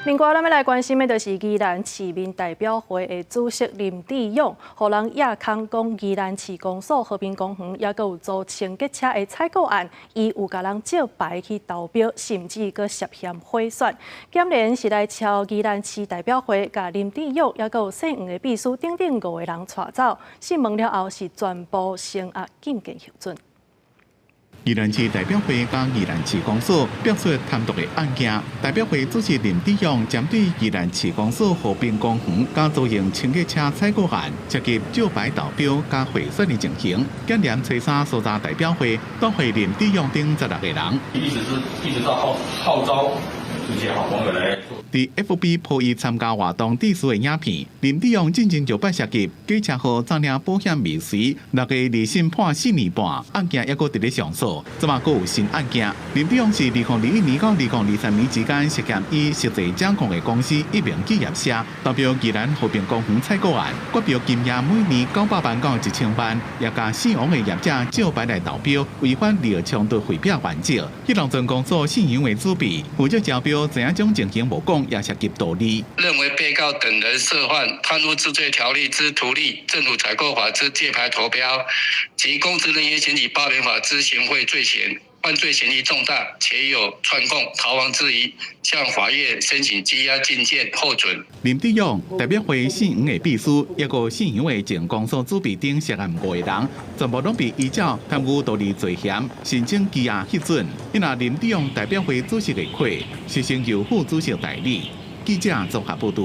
另外，咱要来关心的就是宜兰市民代表会的主席林志勇，互人亚康讲宜兰市公所和平公园也有做清洁车的采购案，伊有甲人借牌去投标，甚至佫涉嫌贿选。检联是来敲宜兰市代表会，甲林志勇也有姓黄的秘书等5个人带走。讯问了后是全部成押进监候准。 宜兰市代表会甲宜兰市公所表述贪渎的案件，代表会主席林志勇针对宜兰市公所和平公园甲租用清洁车采购案，涉及借牌投标甲贿选的情形，检联吹沙所在代表会到会林志勇等16个人。一直在号召这些好朋友来。 伫 FB 破译参加活动致辞的影片，林志勇进前就摆涉及机车号诈领保险未遂，6个离审判4年半，案件还阁伫咧上诉，即马阁有新案件。林志勇是2021年到2023年之间涉嫌以实际掌控的公司一名企业社投标宜兰和平公园采购案，国标金额每年900万到1000万，也甲姓王的业者借牌来投标，违反利益冲突回避原则。迄农村公所信用为主笔，负责招标，怎样种情形无讲。 也涉及道理，认为被告等人涉犯贪污治罪条例之图利、政府采购法之借牌投标及公职人员选举罢免法之行贿罪嫌，犯罪嫌疑重大，且有串供、逃亡之疑，向法院申请羁押禁见候准。林志勇代表会姓黄的秘书，也个姓杨的前公所主笔等涉案5个人，全部拢被依照贪污道理罪嫌申请羁押核准。因那林志勇代表会主席的会是成由副主席代理。记者综合报道。